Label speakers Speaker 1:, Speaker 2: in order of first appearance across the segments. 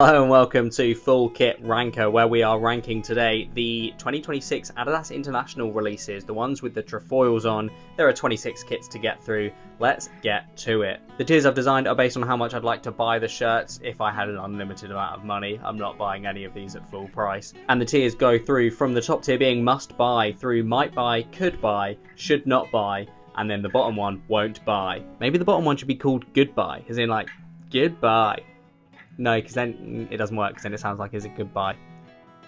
Speaker 1: Hello and welcome to Full Kit Ranker, where we are ranking today the 2026 Adidas International releases, the ones with the trefoils on. There are 26 kits to get through. Let's get to it. The tiers I've designed are based on how much I'd like to buy the shirts. If I had an unlimited amount of money, I'm not buying any of these at full price. And the tiers go through from the top tier being must buy, through might buy, could buy, should not buy, and then the bottom one, won't buy. Maybe the bottom one should be called goodbye, as in like, goodbye. No, because then it doesn't work, because then it sounds like it's a goodbye.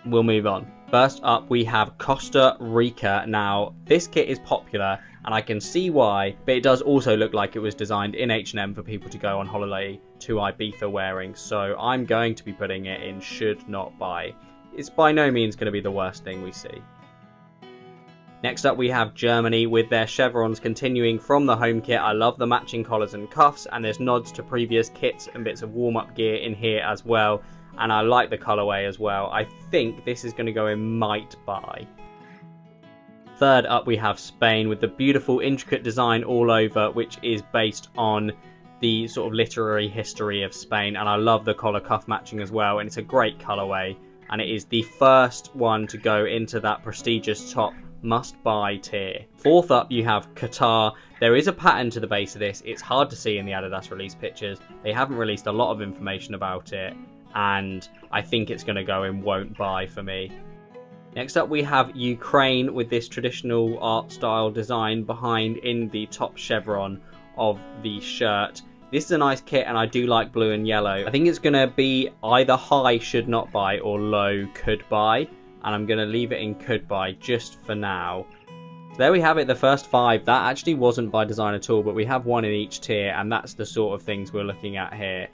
Speaker 1: We'll move on. First up, we have Costa Rica. Now, this kit is popular, and I can see why, but it does also look like it was designed in H&M for people to go on holiday to Ibiza wearing, so I'm going to be putting it in should not buy. It's by no means going to be the worst thing we see. Next up we have Germany with their chevrons continuing from the home kit. I love the matching collars and cuffs, and there's nods to previous kits and bits of warm-up gear in here as well, and I like the colourway as well. I think this is going to go in might buy. Third up we have Spain with the beautiful intricate design all over, which is based on the sort of literary history of Spain, and I love the collar cuff matching as well, and it's a great colourway, and it is the first one to go into that prestigious top must buy tier. Fourth up you have Qatar. There is a pattern to the base of this. It's hard to see in the Adidas release pictures. They haven't released a lot of information about it, and I think it's going to go in won't buy for me. Next up we have Ukraine with this traditional art style design behind in the top chevron of the shirt. This is a nice kit, and I do like blue and yellow. I think it's going to be either high should not buy or low could buy, and I'm going to leave it in could buy just for now. So there we have it, the first 5. That actually wasn't by design at all, but we have one in each tier, and that's the sort of things we're looking at here.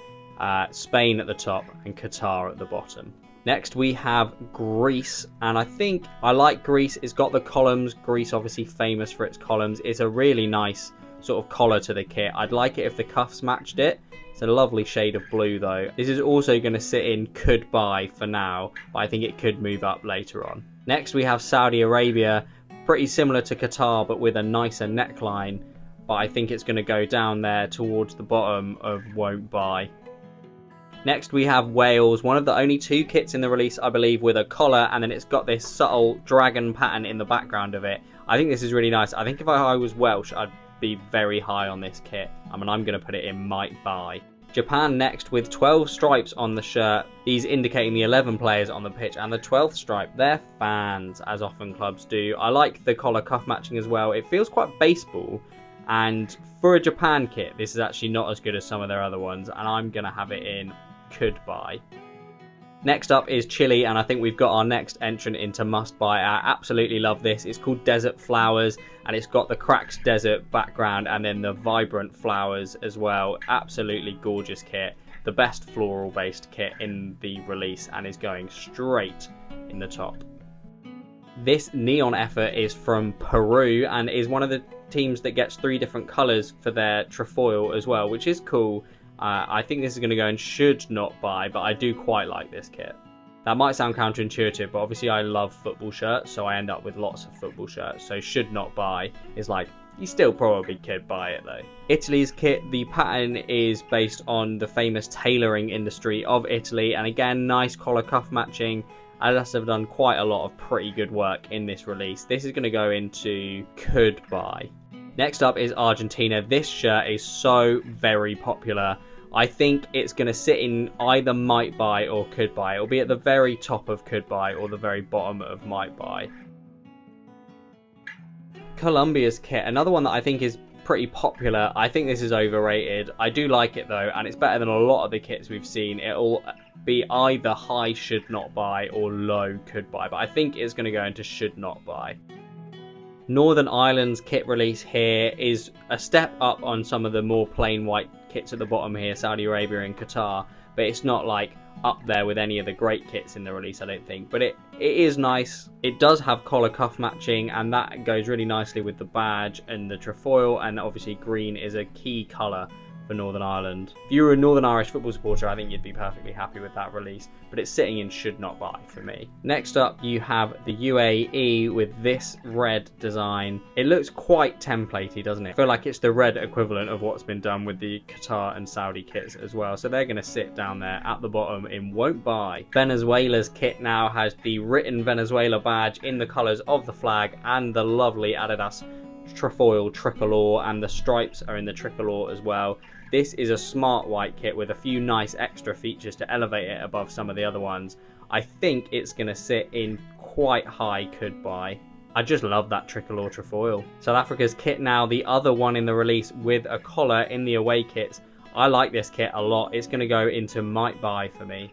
Speaker 1: Spain at the top and Qatar at the bottom. Next we have Greece, and I think I like Greece. It's got the columns. Greece obviously famous for its columns. It's a really nice sort of collar to the kit. I'd like it if the cuffs matched it. It's a lovely shade of blue though. This is also going to sit in could buy for now, but I think it could move up later on. Next we have Saudi Arabia, pretty similar to Qatar but with a nicer neckline, but I think it's going to go down there towards the bottom of won't buy. Next we have Wales, one of the only 2 kits in the release I believe with a collar, and then it's got this subtle dragon pattern in the background of it. I think this is really nice. I think if I was Welsh I'd be very high on this kit. I mean, I'm going to put it in might buy. Japan next with 12 stripes on the shirt, these indicating the 11 players on the pitch, and the 12th stripe, they're fans, as often clubs do. I like the collar cuff matching as well. It feels quite baseball, and for a Japan kit this is actually not as good as some of their other ones, and I'm going to have it in could buy. Next up is Chile, and I think we've got our next entrant into must buy. I absolutely love this. It's called Desert Flowers, and it's got the cracked desert background and then the vibrant flowers as well. Absolutely gorgeous kit. The best floral based kit in the release, and is going straight in the top. This neon effort is from Peru and is one of the teams that gets 3 different colours for their trefoil as well, which is cool. I think this is going to go and should not buy, but I do quite like this kit. That might sound counterintuitive, but obviously I love football shirts, so I end up with lots of football shirts. So should not buy is like, you still probably could buy it though. Italy's kit, the pattern is based on the famous tailoring industry of Italy, and again, nice collar cuff matching. Adidas have done quite a lot of pretty good work in this release. This is going to go into could buy. Next up is Argentina. This shirt is so very popular. I think it's going to sit in either might buy or could buy. It'll be at the very top of could buy or the very bottom of might buy. Colombia's kit, another one that I think is pretty popular. I think this is overrated. I do like it though, and it's better than a lot of the kits we've seen. It'll be either high should not buy or low could buy, but I think it's going to go into should not buy. Northern Ireland's kit release here is a step up on some of the more plain white kits at the bottom here, Saudi Arabia and Qatar, but it's not like up there with any of the great kits in the release, I don't think. But it is nice. It does have collar cuff matching, and that goes really nicely with the badge and the trefoil, and obviously green is a key colour for Northern Ireland. If you were a Northern Irish football supporter, I think you'd be perfectly happy with that release, but it's sitting in should not buy for me. Next up, you have the UAE with this red design. It looks quite templatey, doesn't it? I feel like it's the red equivalent of what's been done with the Qatar and Saudi kits as well, so they're going to sit down there at the bottom in won't buy. Venezuela's kit now has the written Venezuela badge in the colours of the flag and the lovely Adidas trefoil tricolor, and the stripes are in the tricolor as well. This is a smart white kit with a few nice extra features to elevate it above some of the other ones. I think it's going to sit in quite high could buy. I just love that tricolor trefoil. South Africa's kit now, the other one in the release with a collar in the away kits. I like this kit a lot. It's going to go into might buy for me.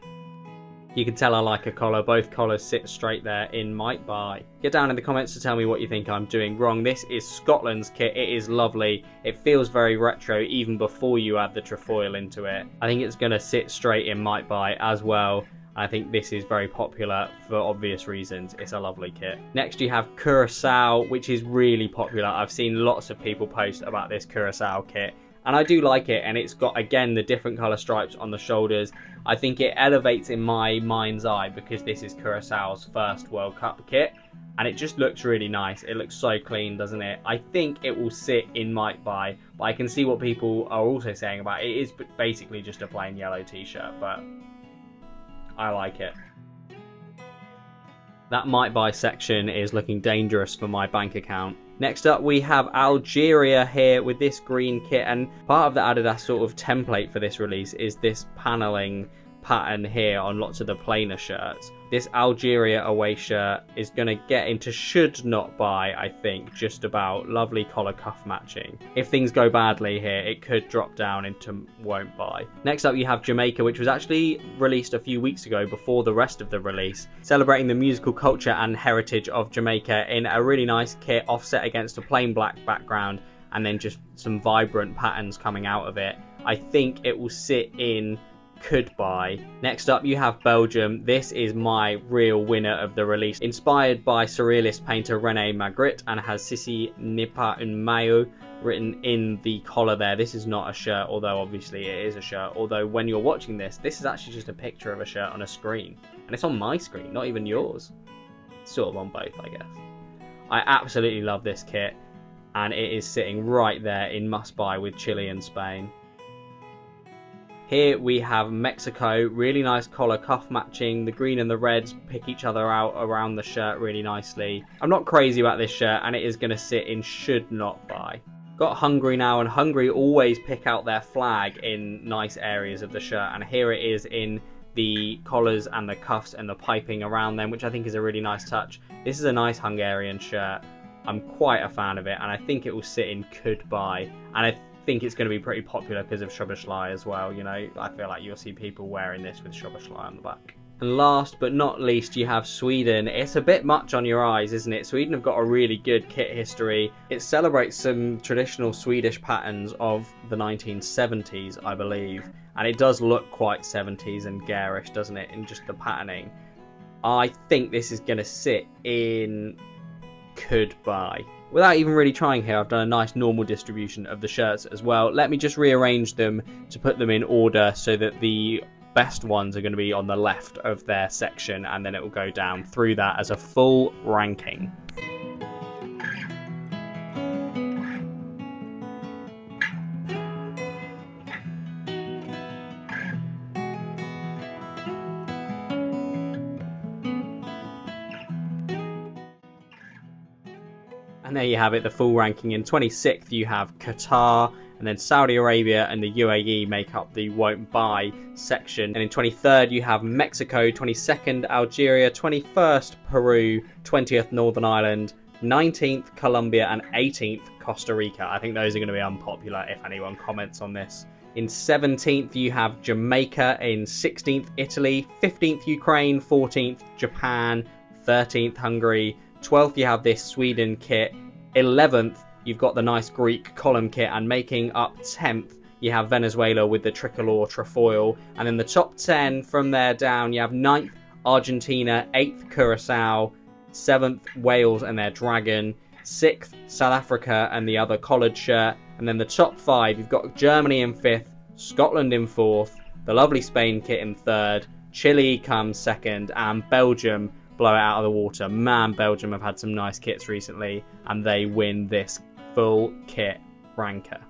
Speaker 1: You can tell I like a collar. Both collars sit straight there in might buy. Get down in the comments to tell me what you think I'm doing wrong. This is Scotland's kit. It is lovely. It feels very retro even before you add the trefoil into it. I think it's going to sit straight in might buy as well. I think this is very popular for obvious reasons. It's a lovely kit. Next you have Curacao, which is really popular. I've seen lots of people post about this Curacao kit, and I do like it, and it's got, again, the different colour stripes on the shoulders. I think it elevates in my mind's eye because this is Curaçao's first World Cup kit, and it just looks really nice. It looks so clean, doesn't it? I think it will sit in might buy, but I can see what people are also saying about it. It is basically just a plain yellow t-shirt, but I like it. That might buy section is looking dangerous for my bank account. Next up we have Algeria here with this green kit, and part of the Adidas sort of template for this release is this paneling pattern here on lots of the plainer shirts. This Algeria away shirt is going to get into should not buy, I think, just about. Lovely collar cuff matching. If things go badly here, it could drop down into won't buy. Next up you have Jamaica, which was actually released a few weeks ago before the rest of the release, celebrating the musical culture and heritage of Jamaica in a really nice kit offset against a plain black background, and then just some vibrant patterns coming out of it. I think it will sit in could buy. Next up you have Belgium. This is my real winner of the release, inspired by surrealist painter René Magritte, and has Sissi Nipa un Mayo written in the collar there. This is not a shirt, although obviously it is a shirt, although when you're watching this is actually just a picture of a shirt on a screen, and it's on my screen, not even yours. It's sort of on both, I guess. I absolutely love this kit, and it is sitting right there in must buy with Chile and Spain. Here we have Mexico, really nice collar cuff matching. The green and the reds pick each other out around the shirt really nicely. I'm not crazy about this shirt, and it is going to sit in should not buy. Got Hungary now, and Hungary always pick out their flag in nice areas of the shirt, and here it is in the collars and the cuffs and the piping around them, which I think is a really nice touch. This is a nice Hungarian shirt. I'm quite a fan of it, and I think it will sit in could buy, and I think it's going to be pretty popular because of Szoboszlai as well. You know, I feel like you'll see people wearing this with Szoboszlai on the back. And last but not least, you have Sweden. It's a bit much on your eyes, isn't it? Sweden have got a really good kit history. It celebrates some traditional Swedish patterns of the 1970s, I believe, and it does look quite 70s and garish, doesn't it, in just the patterning. I think this is going to sit in could buy. Without even really trying here, I've done a nice normal distribution of the shirts as well. Let me just rearrange them to put them in order so that the best ones are going to be on the left of their section, and then it will go down through that as a full ranking. And there you have it, the full ranking. In 26th you have Qatar, and then Saudi Arabia and the UAE make up the won't buy section. And in 23rd you have Mexico, 22nd Algeria, 21st Peru, 20th Northern Ireland, 19th Colombia, and 18th Costa Rica. I think those are going to be unpopular if anyone comments on this. In 17th you have Jamaica, in 16th Italy, 15th Ukraine, 14th Japan, 13th Hungary, 12th you have this Sweden kit, 11th you've got the nice Greek column kit, and making up 10th you have Venezuela with the tricolor trefoil. And in the top 10 from there down you have 9th Argentina, 8th Curacao, 7th Wales and their dragon, 6th South Africa and the other collared shirt, And then the top 5, you've got Germany in 5th, Scotland in 4th, the lovely Spain kit in 3rd, Chile comes 2nd, and Belgium blow it out of the water. Man, Belgium have had some nice kits recently, and they win this full kit ranker.